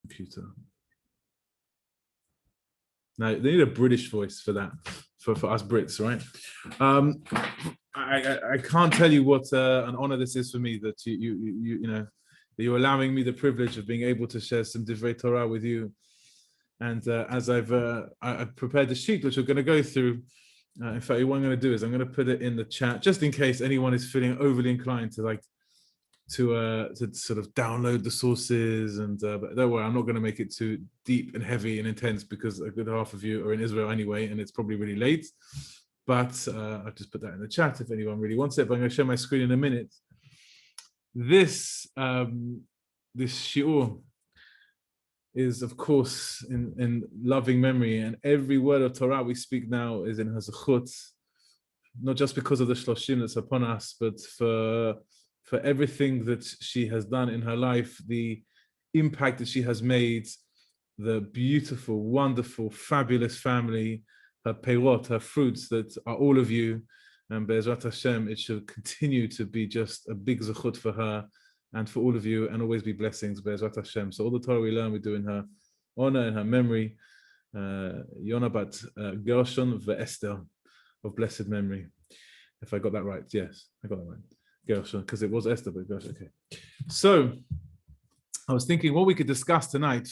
computer. Now they need a British voice for that, for us Brits, right? I can't tell you what an honor this is for me that you know that you're allowing me the privilege of being able to share some Divrei Torah with you. And as I've prepared the sheet which we're going to go through. In fact, what I'm going to do is I'm going to put it in the chat just in case anyone is feeling overly inclined to sort of download the sources. And but don't worry, I'm not going to make it too deep and heavy and intense because a good half of you are in Israel anyway, and it's probably really late. But I'll just put that in the chat if anyone really wants it. But I'm going to share my screen in a minute. This shiur is, of course, in loving memory, and every word of Torah we speak now is in her zechut, not just because of the shloshim that's upon us, but for everything that she has done in her life, the impact that she has made, the beautiful, wonderful, fabulous family, her peirot, her fruits that are all of you, and Be'ezrat Hashem, it should continue to be just a big zechut for her and for all of you, and always be blessings, Be'ezrat Hashem. So all the Torah we learn, we do in her honor and her memory. Yona bat Gershon ve'Esther, of blessed memory. If I got that right, yes, I got that right. Gershon, because it was Esther, but Gershon, okay. So I was thinking what we could discuss tonight.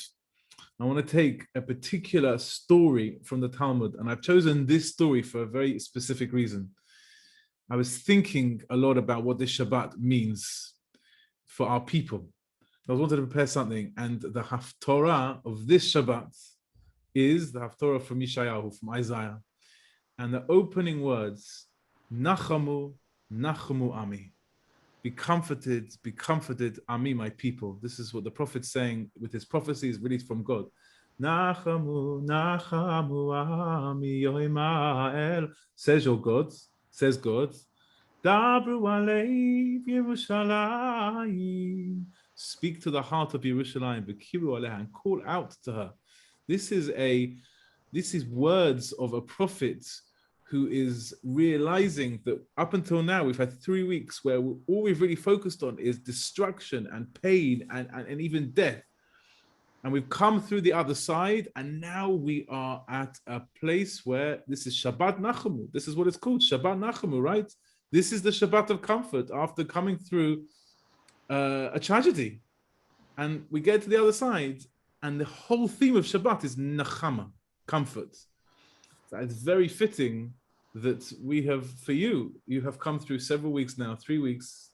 I want to take a particular story from the Talmud, and I've chosen this story for a very specific reason. I was thinking a lot about what this Shabbat means for our people. I wanted to prepare something, and the Haftorah of this Shabbat is the Haftorah from Yeshayahu, from Isaiah. And the opening words, Nachamu, Nachamu Ami. Be comforted, Ami, my people. This is what the prophet's saying with his prophecies released from God. Nachamu, Nachamu Ami, Yoima'el. Says your God, says God. Dabru Alev Yerushalayim. Speak to the heart of Yerushalayim, Bekiru Aleha, and call out to her. This is words of a prophet who is realizing that up until now we've had 3 weeks where all we've really focused on is destruction and pain and even death. And we've come through the other side, and now we are at a place where this is Shabbat Nachamu. This is what it's called, Shabbat Nachamu, right? This is the Shabbat of comfort after coming through a tragedy. And we get to the other side, and the whole theme of Shabbat is Nachama, comfort. So it's very fitting that we have, for you have come through several weeks now, 3 weeks,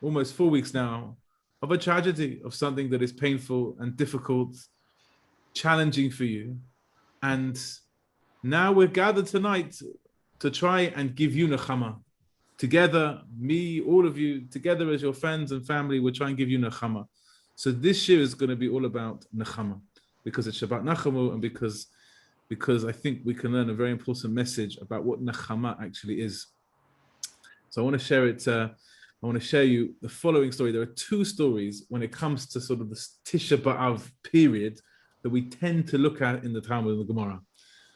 almost 4 weeks now, of a tragedy, of something that is painful and difficult, challenging for you. And now we're gathered tonight to try and give you Nechama. Together, me, all of you, together as your friends and family, we'll try and give you Nechama. So this year is going to be all about Nechama, because it's Shabbat Nachamu, and because I think we can learn a very important message about what Nechama actually is. So I want to share it. I want to share you the following story. There are 2 stories when it comes to sort of the Tisha B'Av period that we tend to look at in the Talmud and the Gemara.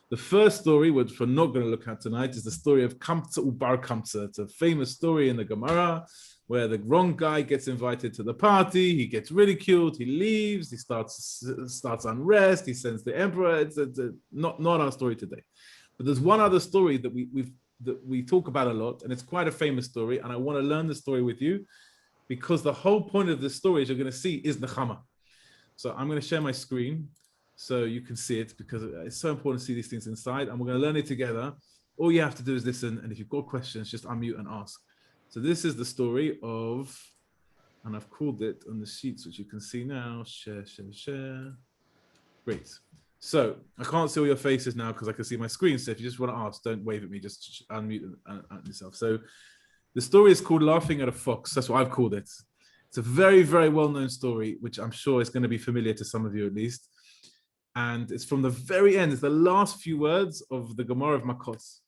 The first story, which we're not going to look at tonight, is the story of Kamtza Ubar Kamtza. It's a famous story in the Gemara where the wrong guy gets invited to the party, he gets ridiculed, he leaves, he starts unrest, he sends the emperor. It's not our story today. But there's one other story that we talk about a lot, and it's quite a famous story, and I want to learn the story with you because the whole point of this story, as you're going to see, is Nechama. So I'm going to share my screen so you can see it, because it's so important to see these things inside, and we're going to learn it together. All you have to do is listen, and if you've got questions, just unmute and ask. So this is the story of, and I've called it on the sheets, which you can see now. Share. Great. So I can't see all your faces now because I can see my screen. So if you just want to ask, don't wave at me, just unmute yourself. So the story is called Laughing at a Fox. That's what I've called it. It's a very, very well-known story, which I'm sure is going to be familiar to some of you at least. And it's from the very end. It's the last few words of the Gemara of Makos.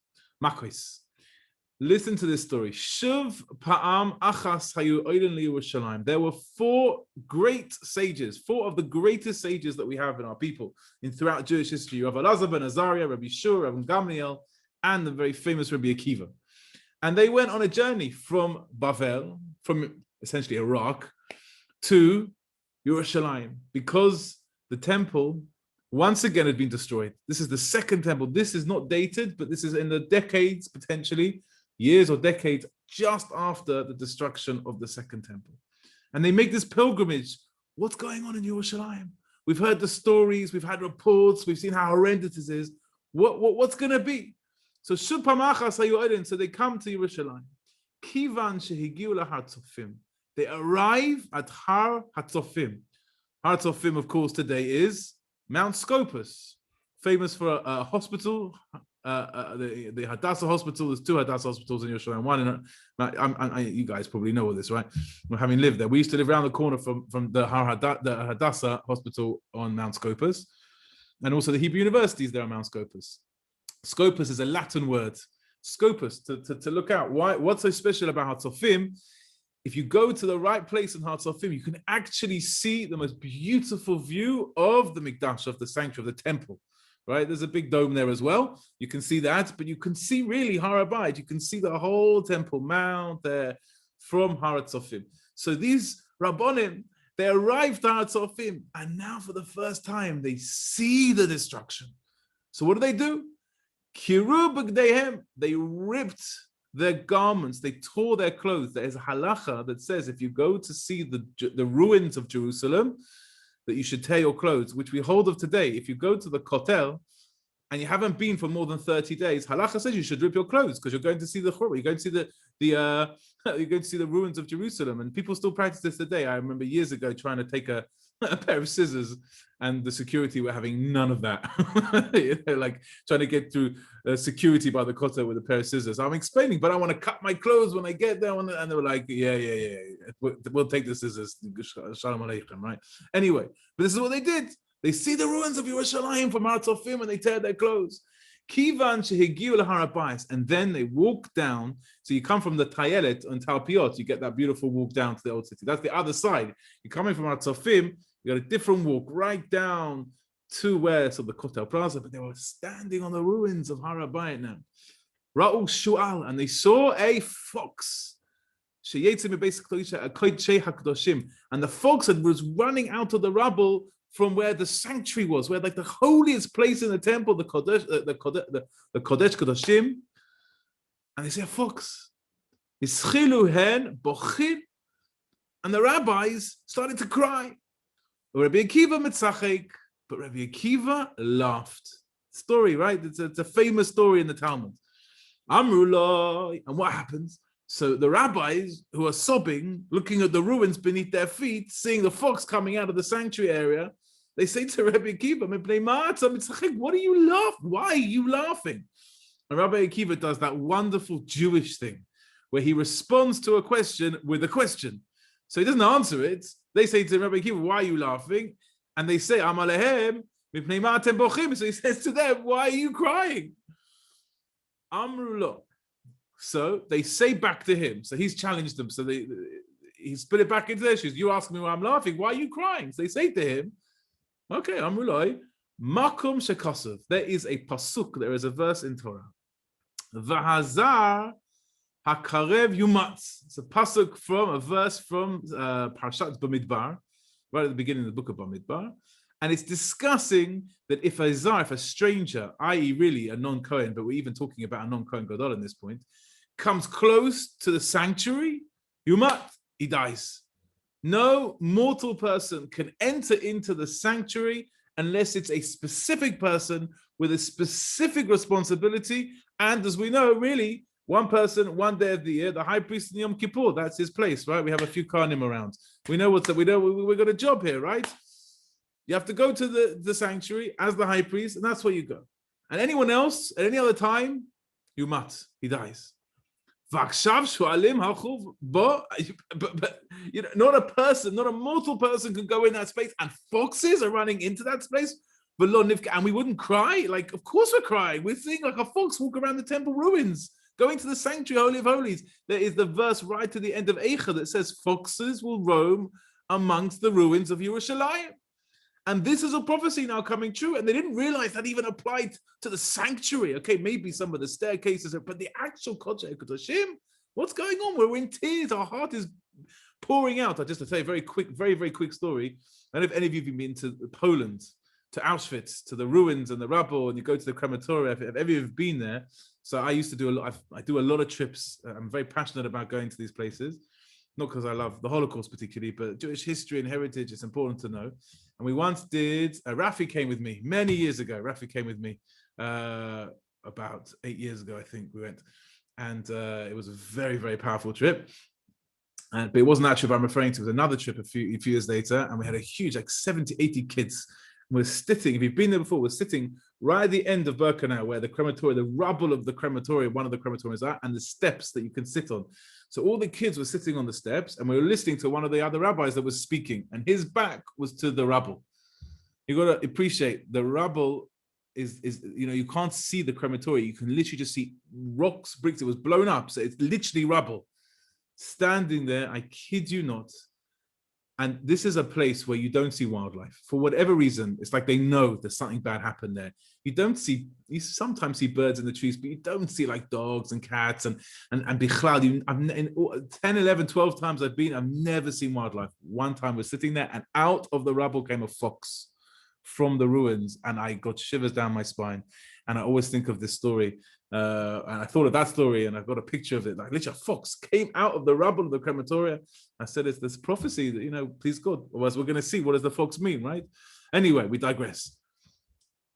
Listen to this story. Shuv pa'am achas hayu oiden liYerushalayim. There were 4 great sages, 4 of the greatest sages that we have in our people throughout Jewish history. Rav Elazar ben Azariah, Rabbi Shur, Rabbi Gamliel, and the very famous Rabbi Akiva. And they went on a journey from Bavel, from essentially Iraq, to Yerushalayim, because the temple once again had been destroyed. This is the second temple. This is not dated, but this is in the decades, potentially years or decades, just after the destruction of the second temple. And they make this pilgrimage. What's going on in Yerushalayim? We've heard the stories, we've had reports, we've seen how horrendous this is. What's going to be? So so they come to Yerushalayim. Kivan shehigiu lahar tzofim. They arrive at Har HaTzofim. Har HaTzofim, of course, today is Mount Scopus, famous for a hospital. The Hadassah Hospital. There's two Hadassah hospitals in Yerushalayim. One in you guys probably know all this, right? Having lived there, we used to live around the corner from the Hadassah Hospital on Mount Scopus, and also the Hebrew universities there on Mount Scopus. Scopus is a Latin word. Scopus, to look out. Why? What's so special about HaTzofim? If you go to the right place in HaTzofim, you can actually see the most beautiful view of the Mikdash, of the sanctuary, of the temple. Right? There's a big dome there as well. You can see that, but you can see really Har HaBayit. You can see the whole Temple Mount there from Har HaTzofim. So these Rabbonim, they arrived at Har HaTzofim, and now for the first time, they see the destruction. So what do? Kiru b'gdeihem. They ripped their garments. They tore their clothes. There is a halacha that says if you go to see the ruins of Jerusalem, that you should tear your clothes, which we hold of today. If you go to the Kotel and you haven't been for more than 30 days, halacha says you should rip your clothes because you're going to see the Churban, you're going to see you're going to see the ruins of Jerusalem, and people still practice this today. I remember years ago trying to take a pair of scissors, and the security were having none of that. Like trying to get through security by the Kotel with a pair of scissors. I'm explaining, but I want to cut my clothes when I get there, and they were like, yeah, we'll take the scissors. Shalom Aleichem, right? Anyway, but this is what they did. They see the ruins of Yerushalayim from Har HaTzofim, and they tear their clothes. Kivan shehigiu lahar HaBayis, and then they walk down. So you come from the Tayelet and Talpiot, you get that beautiful walk down to the old city. That's the other side. You're coming from Har HaTzofim, you got a different walk right down to where, so the Kotel Plaza, but they were standing on the ruins of Har HaBayit now. Ra'u Shu'al, and they saw a fox. And the fox was running out of the rubble from where the sanctuary was, where like the holiest place in the temple, the Kodesh Kodashim, and they say a fox. And the rabbis started to cry. Rabbi Akiva but Rabbi Akiva laughed. Story, right? It's a famous story in the Talmud. Amrullah, and what happens? So the rabbis who are sobbing, looking at the ruins beneath their feet, seeing the fox coming out of the sanctuary area, they say to Rabbi Akiva, what are you laughing? Why are you laughing? And Rabbi Akiva does that wonderful Jewish thing where he responds to a question with a question. So he doesn't answer it. They say to Rabbi Akiva, why are you laughing? And they say, Amalehem, so he says to them, why are you crying? Amrullah. So they say back to him. So he's challenged them. So he split it back into their shoes. You ask me why I'm laughing. Why are you crying? So they say to him, okay, Amrullah, Makom Shekosov. There is a pasuk, there is a verse in Torah. V'hazar hakarev yumatz. It's a pasuk from a verse from Parshat Bamidbar, right at the beginning of the book of Bamidbar. And it's discussing that if a stranger, i.e. really a non-Kohen, but we're even talking about a non-Kohen Gadol at this point, comes close to the sanctuary, yumat, he dies. No mortal person can enter into the sanctuary unless it's a specific person with a specific responsibility. And as we know, really, one person, one day of the year, the high priest in Yom Kippur, that's his place, right? We have a few Kohanim around. We know what's up. We know we've got a job here, right? You have to go to the sanctuary as the high priest, and that's where you go. And anyone else, at any other time, you mat, he dies. But you know, not a person, not a mortal person can go in that space, and foxes are running into that space. And we wouldn't cry. Like, of course we're crying. We're seeing like a fox walk around the temple ruins, going to the sanctuary, Holy of Holies. There is the verse right to the end of Eicha that says, foxes will roam amongst the ruins of Yerushalayim. And this is a prophecy now coming true. And they didn't realize that even applied to the sanctuary. Okay, maybe some of the staircases, but the actual Kodesh Kodashim, what's going on? We're in tears. Our heart is pouring out. I just to say a very quick, very, very quick story. I don't know if any of you have been to Poland, to Auschwitz, to the ruins and the rubble, and you go to the crematorium. If any of you have been there, so I used to do a lot. I do a lot of trips. I'm very passionate about going to these places, not because I love the Holocaust particularly, but Jewish history and heritage. It's important to know. And we once did. Rafi came with me many years ago. Rafi came with me about 8 years ago, I think we went, and it was a very, very powerful trip. But it wasn't that trip I'm referring to. It was another trip a few years later, and we had a huge, like 70, 80 kids. We're sitting, if you've been there before, we're sitting right at the end of Birkenau, where the crematorium, the rubble of the crematorium, one of the crematoriums are, and the steps that you can sit on. So all the kids were sitting on the steps, and we were listening to one of the other rabbis that was speaking, and his back was to the rubble. You got to appreciate the rubble is you can't see the crematorium. You can literally just see rocks, bricks. It was blown up, so it's literally rubble. Standing there, I kid you not. And this is a place where you don't see wildlife. For whatever reason, it's like they know there's something bad happened there. You sometimes see birds in the trees, but you don't see like dogs and cats and bichlal. In 10, 11, 12 times I've never seen wildlife. One time we're sitting there and out of the rubble came a fox from the ruins, and I got shivers down my spine. And I always think of this story. And I thought of that story, and I've got a picture of it. Like literally, a fox came out of the rubble of the crematoria. I said, it's this prophecy that, please God, otherwise we're going to see what does the fox mean, right? Anyway, we digress.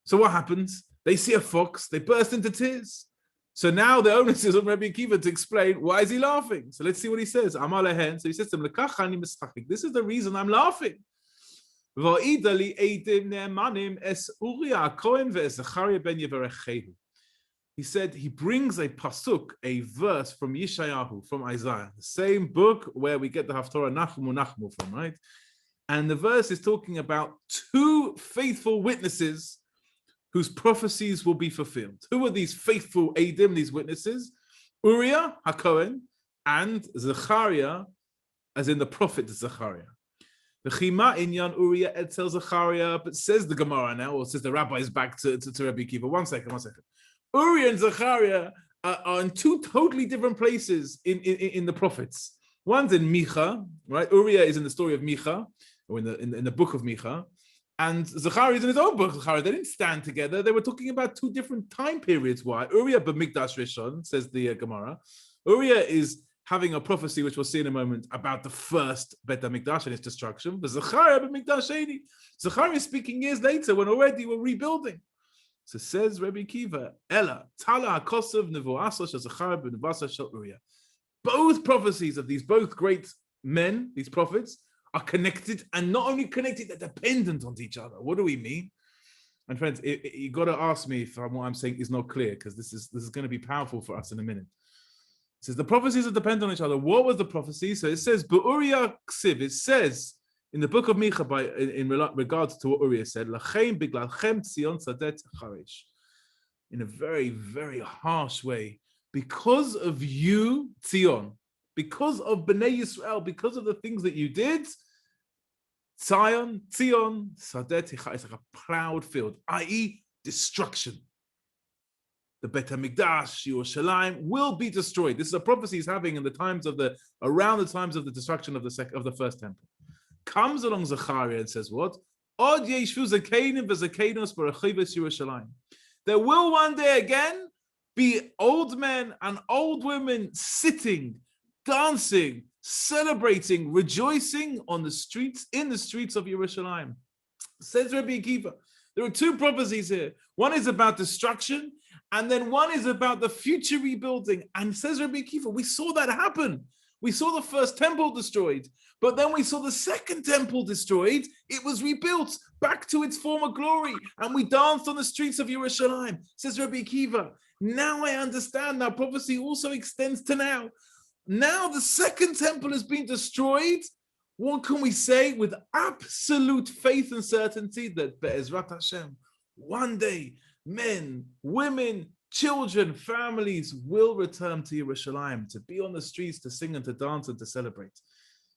So what happens? They see a fox, they burst into tears. So now the onus is on Rabbi Akiva to explain why is he laughing. So let's see what he says. So he says to them, this is the reason I'm laughing. He said he brings a pasuk, a verse from Yeshayahu, from Isaiah, the same book where we get the Haftorah Nachmu from, right? And the verse is talking about two faithful witnesses whose prophecies will be fulfilled. Who are these faithful Eidim, these witnesses? Uriah HaKohen and Zechariah, as in the prophet Zechariah. The Chima Inyan Uriah Etzel Zechariah, but says the Gemara now, or says the rabbis back to Rabbi Akiva. One second. Uriah and Zechariah are in two totally different places in the prophets. One's in Micha, right? Uriah is in the story of Micha, or in the book of Micha, and Zechariah is in his own book. Zechariah, they didn't stand together. They were talking about two different time periods. Why? Uriah b'mikdash Rishon, says the Gemara. Uriah is having a prophecy, which we'll see in a moment, about the first Bet HaMikdash and its destruction. But Zechariah b'mikdash Sheni. Zechariah is speaking years later when already we're rebuilding. So says Rabbi Akiva, Ella, Tala HaKosav Nevuasa Shel Zechariah b'Nevuasa Shel Uriah. Both prophecies of these both great men, these prophets, are connected, and not only connected, they're dependent on each other. What do we mean? And friends, you got to ask me if what I'm saying is not clear, because this is going to be powerful for us in a minute. It says the prophecies are dependent on each other. What was the prophecy? So it says, Be'Uriah Ksiv, it says in the book of Micha, in regards to what Uriah said, Lachem biglalchem tzion sadet charesh, in a very, very harsh way, because of you, Tzion, because of Bnei Yisrael, because of the things that you did, Tzion, sadet, it's like a plowed field, i.e. destruction. The Bet HaMikdash, Yerushalayim, will be destroyed. This is a prophecy he's having in the times of around the times of the destruction of the first temple. Comes along Zechariah and says what? Od yeshvu zakenim v'zakenos b'rechives Yerushalayim. There will one day again be old men and old women sitting, dancing, celebrating, rejoicing in the streets of Yerushalayim. Says Rabbi Akiva, there are two prophecies here. One is about destruction, and then one is about the future rebuilding. And says Rabbi Akiva, we saw that happen. We saw the first temple destroyed, but then we saw the second temple destroyed. It was rebuilt back to its former glory, and we danced on the streets of Yerushalayim. Says Rabbi Akiva, now I understand. Now prophecy also extends to now. Now the second temple has been destroyed. What can we say with absolute faith and certainty? That Be'ezrat Hashem, one day, men, women, children, families will return to Yerushalayim, to be on the streets, to sing and to dance and to celebrate.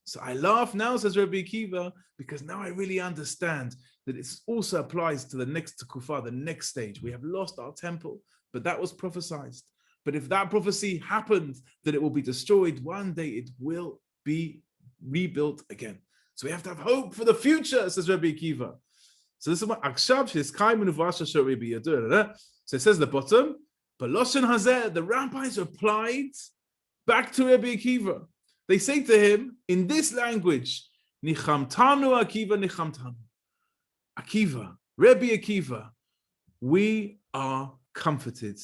So I laugh now, says Rabbi Akiva, because now I really understand that it also applies to the next Kufa, the next stage. We have lost our temple, but that was prophesied. But if that prophecy happened, that it will be destroyed, one day it will be rebuilt again. So we have to have hope for the future, says Rabbi Akiva. So this is what Akshav is Kaimun Vasha Rabbi. So it says at the bottom, Baloshan Hazeh, the rabbis replied back to Rabbi Akiva. They say to him in this language, Nichamtanu Akiva, Nichamtanu. Akiva, Rabbi Akiva, we are comforted.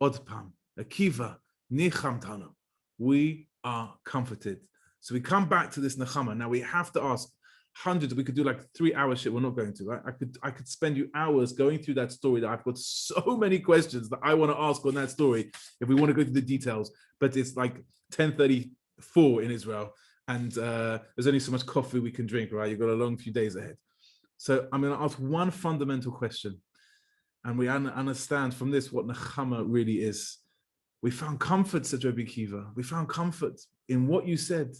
Odpam, Akiva, Nichamtanu. We are comforted. So we come back to this Nechama. Now we have to ask hundreds. We could do like 3 hour shit. We're not going to, right? I could spend you hours going through that story. That I've got so many questions that I want to ask on that story if we want to go through the details. But it's like 10:34 in Israel, and there's only so much coffee we can drink, right? You've got a long few days ahead. So I'm going to ask one fundamental question, and we understand from this what Nechama really is. We found comfort, said Rabbi Akiva. We found comfort in what you said.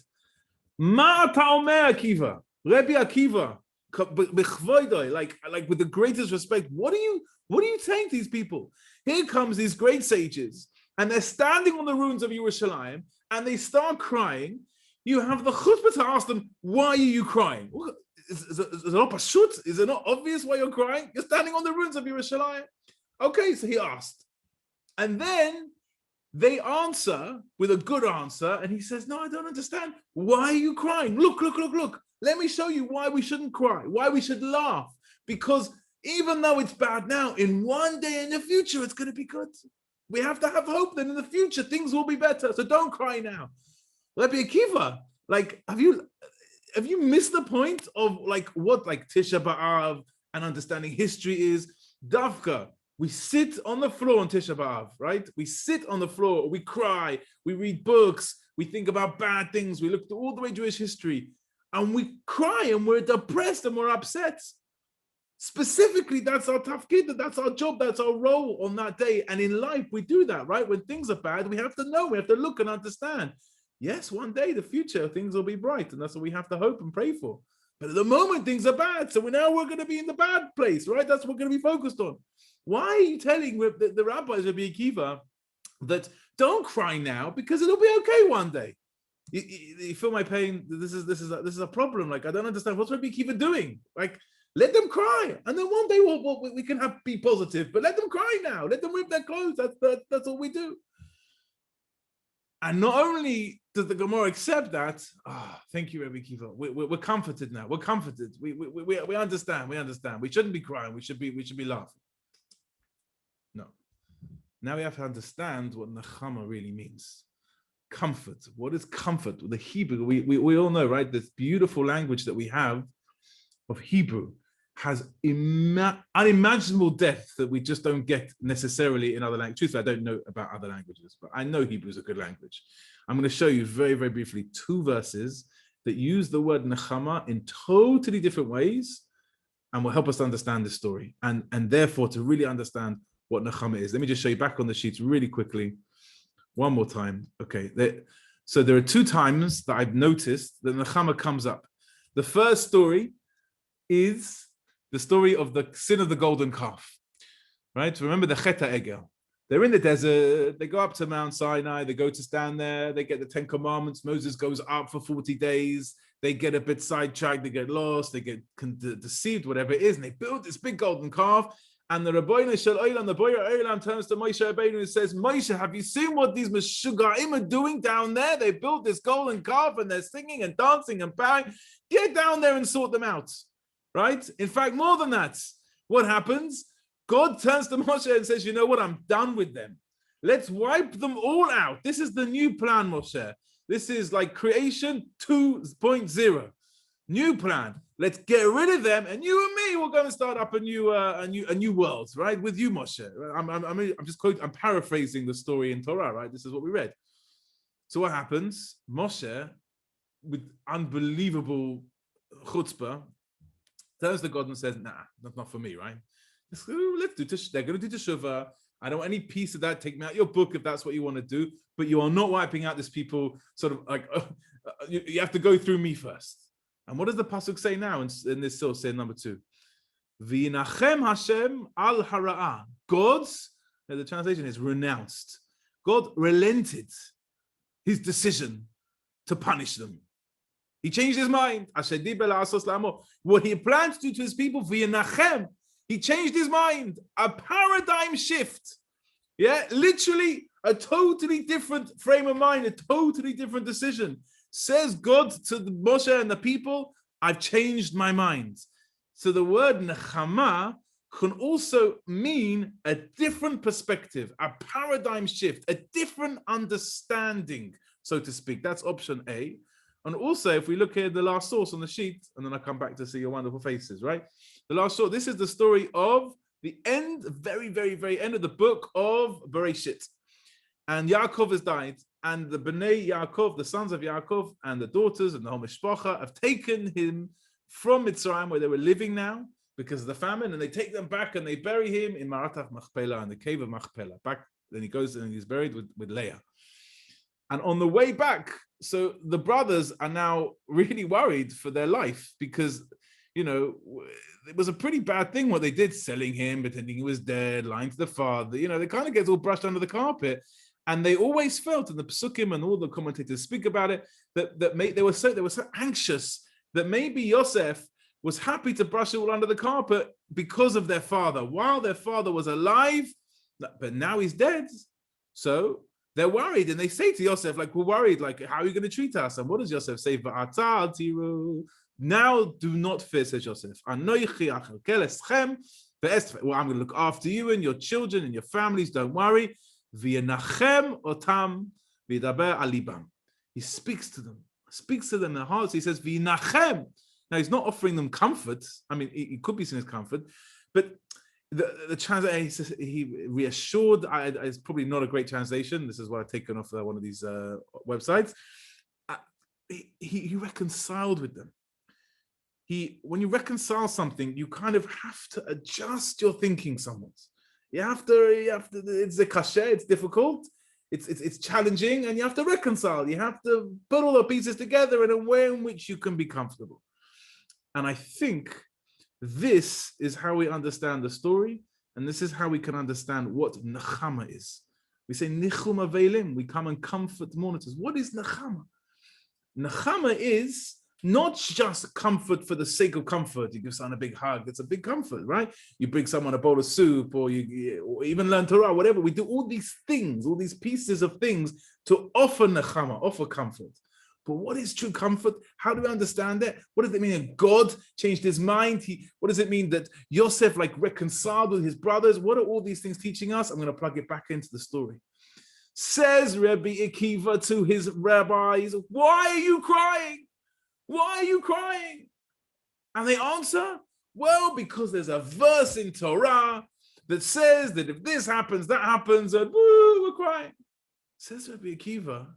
Ma ata omer, Akiva, Rabbi Akiva, like with the greatest respect. What are you saying to these people? Here comes these great sages, and they're standing on the ruins of Yerushalayim, and they start crying. You have the chutzpah to ask them, why are you crying? Is it not pashut? Is it not obvious why you're crying? You're standing on the ruins of Yerushalayim. Okay, so he asked. And then they answer with a good answer, and he says, no, I don't understand. Why are you crying? Look. Let me show you why we shouldn't cry, why we should laugh. Because even though it's bad now, in one day in the future, it's going to be good. We have to have hope that in the future, things will be better. So don't cry now. Rabbi Akiva, like, have you missed the point of like what like Tisha B'Av and understanding history is? Davka. We sit on the floor on Tisha B'Av, right? We sit on the floor, we cry, we read books, we think about bad things, we look through all the way Jewish history, and we cry and we're depressed and we're upset. Specifically, that's our tafkid, that's our job, that's our role on that day. And in life, we do that, right? When things are bad, we have to know, we have to look and understand. Yes, one day, the future, things will be bright, and that's what we have to hope and pray for. But at the moment, things are bad, so we're going to be in the bad place, right? That's what we're going to be focused on. Why are you telling the rabbis, Rabbi Akiva, that don't cry now because it'll be okay one day? You feel my pain? This is a problem. Like, I don't understand. What's Rabbi Akiva doing? Like, let them cry, and then one day we can be positive. But let them cry now. Let them rip their clothes. That's all we do. And not only does the Gemara accept that, thank you, Rabbi Akiva. We're comforted now. We're comforted. We understand. We understand. We shouldn't be crying. We should be laughing. No. Now we have to understand what Nechama really means. Comfort. What is comfort? The Hebrew, we all know, right? This beautiful language that we have of Hebrew has unimaginable depth that we just don't get necessarily in other languages. Truthfully, I don't know about other languages, but I know Hebrew is a good language. I'm going to show you very, very briefly 2 verses that use the word Nechama in totally different ways and will help us understand this story and therefore to really understand what Nechama is. Let me just show you back on the sheets really quickly. One more time. Okay. So there are 2 times that I've noticed that Nechama comes up. The first story is the story of the sin of the golden calf, right? Remember the Cheta Egel. They're in the desert. They go up to Mount Sinai. They go to stand there. They get the 10 Commandments. Moses goes up for 40 days. They get a bit sidetracked. They get lost. They get deceived, whatever it is. And they build this big golden calf. And the Rabbeinu Shel Olam, the Boyer Olam, turns to Moshe Rabbeinu and says, Moshe, have you seen what these Meshugaim are doing down there? They built this golden calf and they're singing and dancing and bowing. Get down there and sort them out, right? In fact, more than that, what happens? God turns to Moshe and says, you know what? I'm done with them. Let's wipe them all out. This is the new plan, Moshe. This is like creation 2.0. New plan. Let's get rid of them, and you and me, we're going to start up a new world, right? With you, Moshe. I'm paraphrasing the story in Torah, right? This is what we read. So what happens? Moshe, with unbelievable chutzpah, turns to God and says, "Nah, that's not for me, right? Let's do. They're going to do teshuvah. I don't want any piece of that. Take me out your book if that's what you want to do. But you are not wiping out these people. Sort of like you have to go through me first." And what does the pasuk say now in this source, say number 2? V'inachem Hashem al hara'ah. God's, the translation is renounced. God relented his decision to punish them. He changed his mind. What he planned to do to his people, he changed his mind. A paradigm shift. Yeah, literally a totally different frame of mind, a totally different decision. Says God to Moshe and the people, I've changed my mind. So the word nechama can also mean a different perspective, a paradigm shift, a different understanding, so to speak. That's option A. And also, if we look at the last source on the sheet, and then I come back to see your wonderful faces, right? The last source, this is the story of the end, very, very, very end of the book of Bereshit. And Yakov has died, and the Bnei Yaakov, the sons of Yaakov, and the daughters and the whole mishpacha have taken him from Mitzrayim, where they were living now, because of the famine, and they take them back and they bury him in Marataf Machpelah, in the cave of Machpelah. Back, then he goes and he's buried with Leah. And on the way back, so the brothers are now really worried for their life because, you know, it was a pretty bad thing what they did, selling him, pretending he was dead, lying to the father. You know, they kind of gets all brushed under the carpet. And they always felt, and the Pesukim and all the commentators speak about it, that they were so anxious that maybe Yosef was happy to brush it all under the carpet because of their father, while their father was alive, but now he's dead. So they're worried, and they say to Yosef, like, we're worried, like, how are you going to treat us? And what does Yosef say? Now do not fear, says Yosef. Well, I'm going to look after you and your children and your families, don't worry. Otam alibam. He speaks to them in their hearts. He says, V'inachem. Now, he's not offering them comfort. I mean, he could be seen as comfort, but the translation, he says, he reassured, it's probably not a great translation. This is what I've taken off one of these websites. He reconciled with them. When you reconcile something, you kind of have to adjust your thinking somewhat. You have to, it's a kasher, it's difficult, it's challenging, and you have to reconcile. You have to put all the pieces together in a way in which you can be comfortable. And I think this is how we understand the story, and this is how we can understand what nechama is. We say nichum avelim, we come and comfort mourners. What is nechama? Nechama is not just comfort for the sake of comfort. You give someone a big hug, it's a big comfort, right? You bring someone a bowl of soup, or or even learn Torah, whatever. We do all these things, all these pieces of things to offer nechama, offer comfort. But what is true comfort? How do we understand it? What does it mean that God changed his mind? What does it mean that Yosef reconciled with his brothers? What are all these things teaching us? I'm going to plug it back into the story. Says Rabbi Akiva to his rabbis, why are you crying? Why are you crying? And they answer, well, because there's a verse in Torah that says that if this happens, that happens, and woo, we're crying. Says Rabbi Akiva,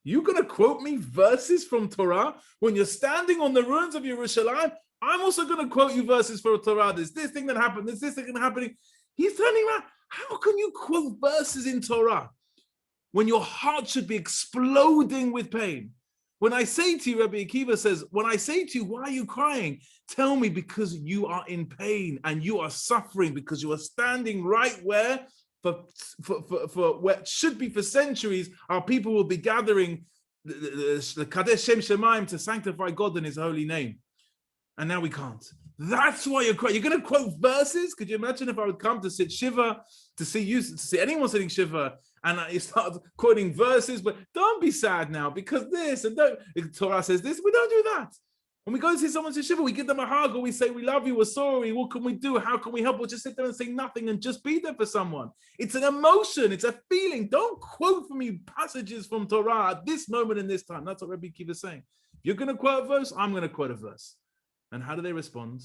you going to quote me verses from Torah when you're standing on the ruins of Yerushalayim? I'm also going to quote you verses from Torah. There's this thing that happened. There's this thing happening. He's turning around. How can you quote verses in Torah when your heart should be exploding with pain? When I say to you, Rabbi Akiva says, when I say to you, why are you crying? Tell me, because you are in pain and you are suffering, because you are standing right where for what should be for centuries, our people will be gathering the Kadesh Shem Shemaim to sanctify God in his holy name. And now we can't. That's why you're crying. You're going to quote verses? Could you imagine if I would come to sit Shiva, to see anyone sitting Shiva, and you start quoting verses, but don't be sad now because this, and don't, Torah says this. We don't do that. When we go to see someone to Shiva, we give them a hug, or we say, we love you, we're sorry, what can we do? How can we help? We'll just sit there and say nothing and just be there for someone. It's an emotion, it's a feeling. Don't quote for me passages from Torah at this moment in this time. That's what Rabbi Akiva is saying. If you're going to quote a verse, I'm going to quote a verse. And how do they respond?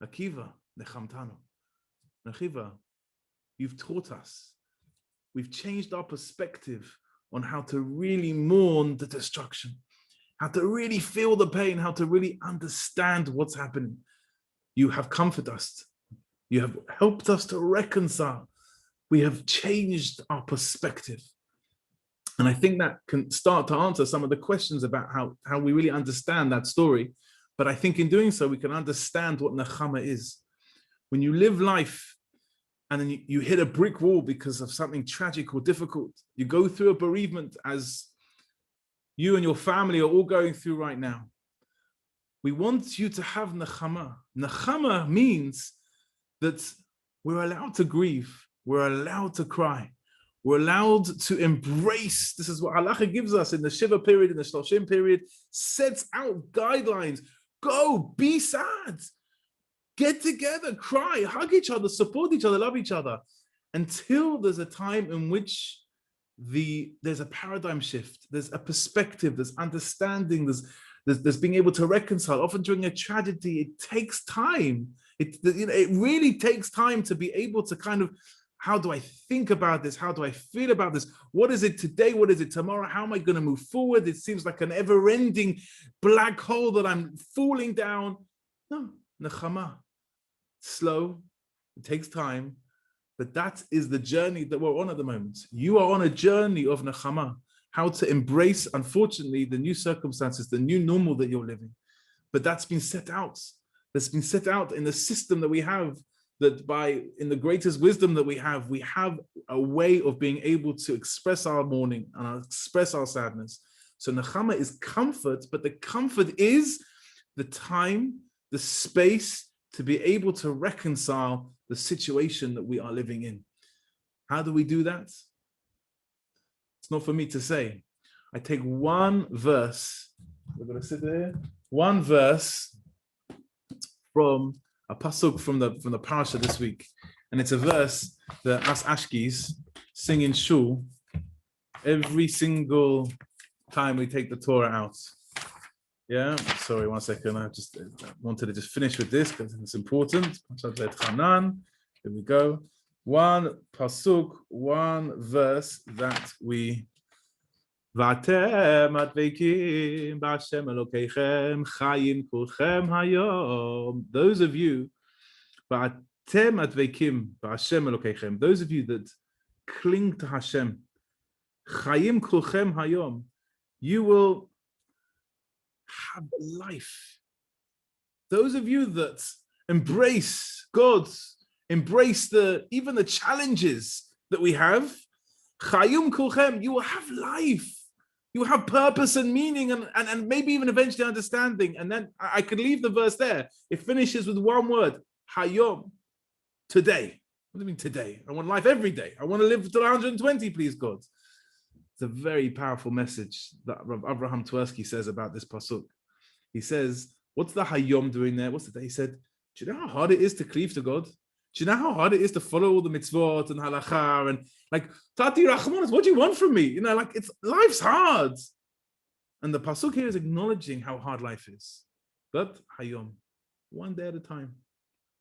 Akiva, nechamtanu. Akiva, you've taught us. We've changed our perspective on how to really mourn the destruction, how to really feel the pain, how to really understand what's happening. You have comforted us. You have helped us to reconcile. We have changed our perspective. And I think that can start to answer some of the questions about how we really understand that story. But I think in doing so, we can understand what nechama is. When you live life and then you hit a brick wall because of something tragic or difficult, you go through a bereavement as you and your family are all going through right now. We want you to have nechama. Nechama means that we're allowed to grieve. We're allowed to cry. We're allowed to embrace. This is what halacha gives us in the Shiva period, in the Shloshim period, sets out guidelines. Go, be sad. Get together, cry, hug each other, support each other, love each other. Until there's a time in which there's a paradigm shift, there's a perspective, there's understanding, there's being able to reconcile. Often during a tragedy, it takes time. It really takes time to be able to kind of, how do I think about this? How do I feel about this? What is it today? What is it tomorrow? How am I going to move forward? It seems like an ever-ending black hole that I'm falling down. No, nechama. Slow, it takes time, but that is the journey that we're on at the moment. You are on a journey of nechama, how to embrace, unfortunately, the new circumstances, the new normal that you're living. But that's been set out. That's been set out in the system that we have, that in the greatest wisdom that we have a way of being able to express our mourning and express our sadness. So nechama is comfort, but the comfort is the time, the space to be able to reconcile the situation that we are living in. How do we do that? It's not for me to say. I take one verse. We're going to sit there. One verse from a pasuk from the parasha this week, and it's a verse that us Ashkis sing in shul every single time we take the Torah out. Yeah, sorry, 1 second. I just wanted to just finish with this because it's important. Here we go. One pasuk, one verse that we. ואתם הדבקים בהשם אלוקיכם חיים כולכם היום. Those of you, ואתם הדבקים בהשם אלוקיכם, those of you that cling to Hashem, חיים כולכם היום, you will have life. Those of you that embrace God, embrace even the challenges that we have, chayum kulchem, you will have life. You will have purpose and meaning and maybe even eventually understanding. And then I could leave the verse there. It finishes with one word, hayom, today. What do you mean today? I want life every day. I want to live till 120, please God. It's a very powerful message that Rav Avraham Twersky says about this pasuk. He says, what's the hayom doing there? What's the day? He said, do you know how hard it is to cleave to God? Do you know how hard it is to follow all the mitzvot and halacha and like, Tati Rachmanis, what do you want from me? Like life's hard. And the pasuk here is acknowledging how hard life is. But hayom, one day at a time.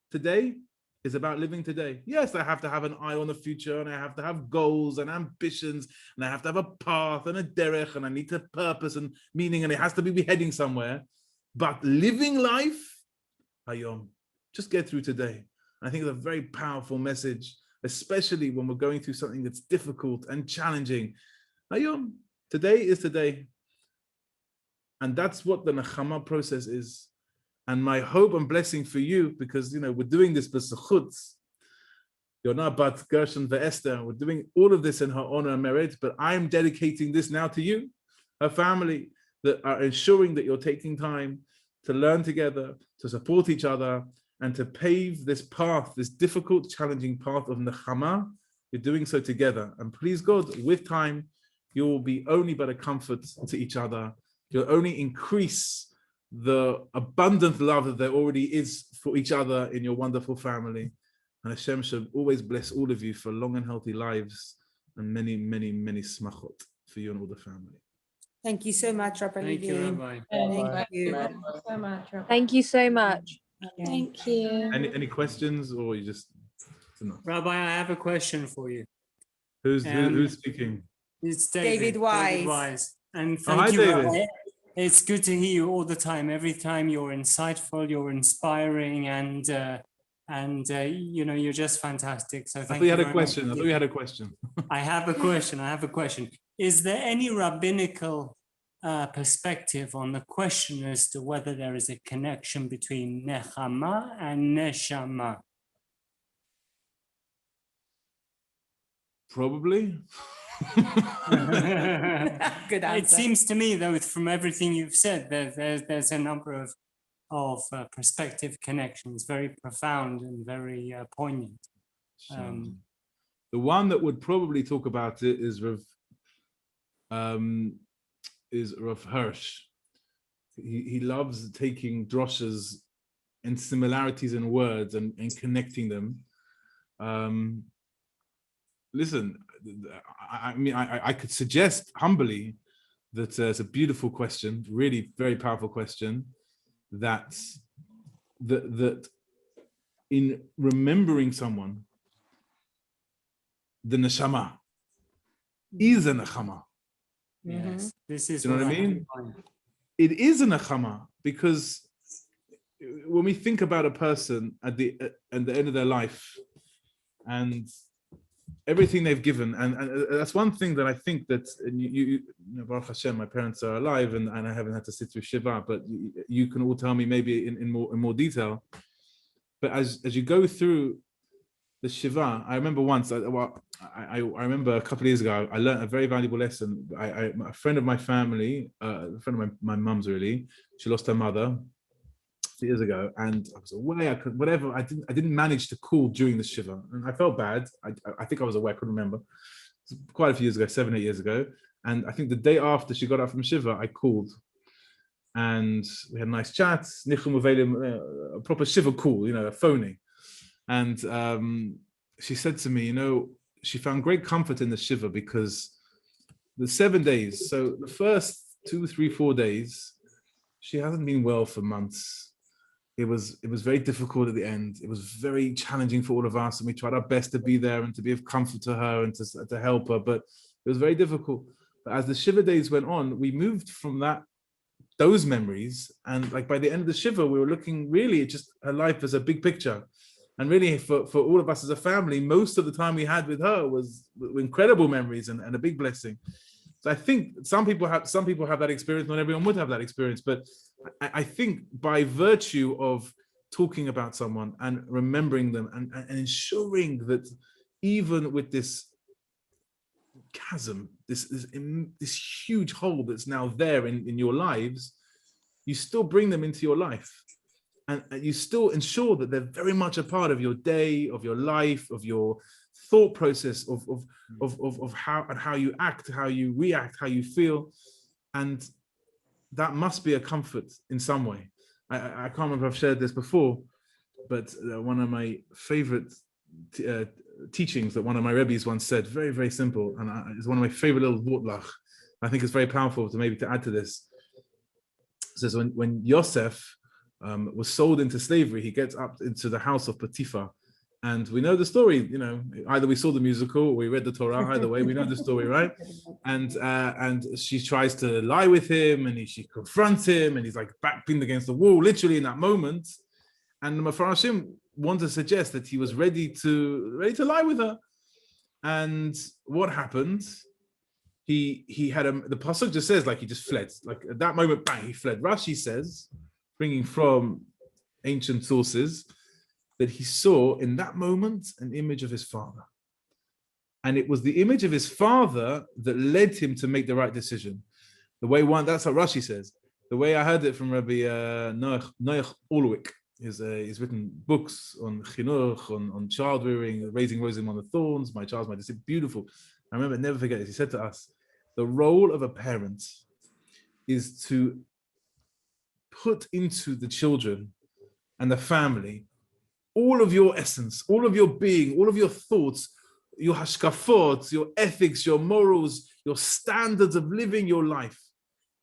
Today is about living today. Yes, I have to have an eye on the future and I have to have goals and ambitions and I have to have a path and a derech and I need to purpose and meaning and it has to be heading somewhere. But living life, hayom, just get through today. I think it's a very powerful message, especially when we're going through something that's difficult and challenging. Hayom, today is today. And that's what the nechama process is. And my hope and blessing for you, because we're doing this b'sechut. You're not Bat Gershon ve'Esther. We're doing all of this in her honor and merit, but I'm dedicating this now to you, her family, that are ensuring that you're taking time to learn together, to support each other, and to pave this path, this difficult, challenging path of nechama. You're doing so together. And please God, with time, you will be only but a comfort to each other. You'll only increase the abundant love that there already is for each other in your wonderful family. And Hashem should always bless all of you for long and healthy lives and many, many, many smachot for you and all the family. Thank you so much, Rabbi. Thank you, Rabbi. Thank you. Thank you so much. Thank you so much. Okay. Thank you. Any questions or you just enough? Rabbi, I have a question for you. Who's speaking? It's David Wise. Wise. And Oh, hi, thank you, David. Rabbi. It's good to hear you all the time. Every time you're insightful, you're inspiring, and you're just fantastic. So I thank thought you had very a question. much. I thought you had a question. I have a question. Is there any rabbinical perspective on the question as to whether there is a connection between nechama and neshama? Probably. Good answer. It seems to me, though, from everything you've said, there's a number of of prospective connections, very profound and very poignant. The one that would probably talk about it is Rav Hirsch. He loves taking droshes and similarities in words and connecting them. Listen, I mean, I could suggest humbly that it's a beautiful question, really very powerful question, that in remembering someone, the neshama is a nechama. Yes, this is Do you know what I have mean? in mind. It is a nechama because when we think about a person at the end of their life and everything they've given, and that's one thing that I think that you Baruch Hashem, my parents are alive and I haven't had to sit through Shiva, but you can all tell me maybe in more detail. But as you go through the Shiva, I remember once, I remember a couple of years ago, I learned a very valuable lesson. A friend of my family, a friend of my mum's really, she lost her mother years ago, and I was away. I didn't manage to call during the Shiva, and I felt bad. I think I was away. I couldn't remember. It was quite a few years ago, 7-8 years ago, and I think the day after she got out from Shiva, I called, and we had a nice chat. A proper Shiva call, a phoning. And she said to me, she found great comfort in the Shiva because the 7 days, so the first 2, 3, 4 days, she hasn't been well for months. It was very difficult at the end. It was very challenging for all of us, and we tried our best to be there and to be of comfort to her and to help her, but it was very difficult. But as the Shiva days went on, we moved from those memories, and like by the end of the Shiva, we were looking really at just her life as a big picture. And really, for all of us as a family, most of the time we had with her was incredible memories and a big blessing. So I think some people have that experience. Not everyone would have that experience, but I think by virtue of talking about someone and remembering them and ensuring that even with this chasm, this huge hole that's now there in your lives, you still bring them into your life. And you still ensure that they're very much a part of your day, of your life, of your thought process, of how you act, how you react, how you feel. And that must be a comfort in some way. I can't remember if I've shared this before, but one of my favorite teachings that one of my Rebbes once said, very, very simple, and it's one of my favorite little wortlach. I think it's very powerful to add to this. It says when Yosef was sold into slavery, he gets up into the house of Potiphar, and we know the story. Either we saw the musical or we read the Torah. Either way, we know the story, right? And she tries to lie with him, and she confronts him, and he's like back pinned against the wall, literally in that moment. And the Mefarashim want to suggest that he was ready to lie with her. And what happened? He had the pasuk just says like he just fled. Like at that moment, bang, he fled. Rashi says, bringing from ancient sources, that he saw in that moment an image of his father. And it was the image of his father that led him to make the right decision. That's what Rashi says. The way I heard it from Rabbi Noach Orlwick, he's written books on chinuch, on child rearing, raising roses among the thorns, my child's my decision, beautiful. I remember, never forget this, he said to us, the role of a parent is to put into the children and the family all of your essence, all of your being, all of your thoughts, your hashkafot, your ethics, your morals, your standards of living your life.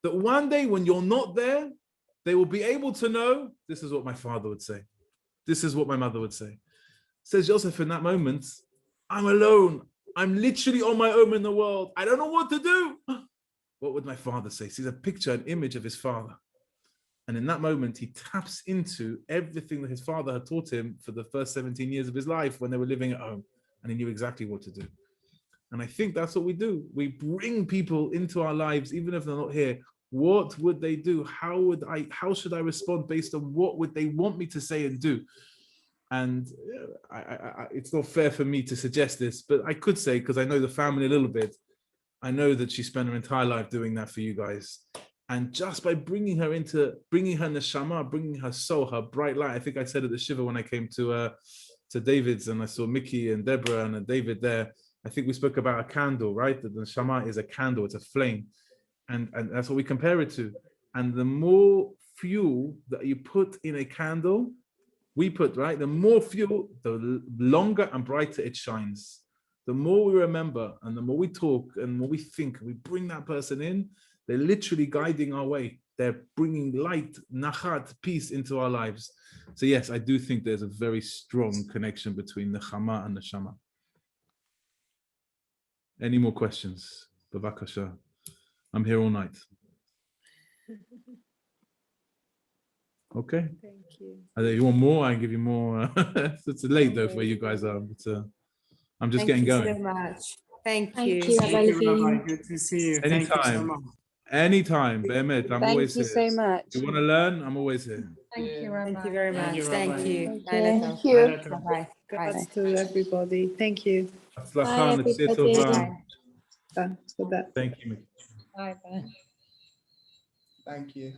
That one day when you're not there, they will be able to know, this is what my father would say. This is what my mother would say. Says Joseph in that moment, I'm alone. I'm literally on my own in the world. I don't know what to do. What would my father say? Sees a picture, an image of his father. And in that moment, he taps into everything that his father had taught him for the first 17 years of his life when they were living at home. And he knew exactly what to do. And I think that's what we do. We bring people into our lives, even if they're not here. What would they do? How should I respond based on what would they want me to say and do? And it's not fair for me to suggest this, but I could say, because I know the family a little bit, I know that she spent her entire life doing that for you guys. And just by bringing her neshama, bringing her soul, her bright light. I think I said at the Shiva when I came to David's and I saw Mickey and Deborah and David there. I think we spoke about a candle, right? That the neshama is a candle, it's a flame. And that's what we compare it to. And the more fuel that you put in a candle, the more fuel, the longer and brighter it shines. The more we remember and the more we talk and the more we think, we bring that person in, they're literally guiding our way. They're bringing light, nachat, peace into our lives. So yes, I do think there's a very strong connection between nechama and neshama. Any more questions? Bavakasha. I'm here all night. Okay. Thank you. You want more? I can give you more. It's late though for you guys. But I'm just getting going. Thank you so much. Thank Thank you. you, Thank you, Rabbi. Rabbi. Good to see you. Thank you so much. Anytime, Be'emet, I'm always Thank you here. so much. You want to learn? I'm always here. Thank you, Thank you Rabbi. very Thank much. you, Thank Rabbi. you. Thank you. Bye-bye. Bye. Regards to everybody. Thank you. הצלחה, נצא everybody. טובה. For that. Thank you, Mickey. Bye bye. Thank you.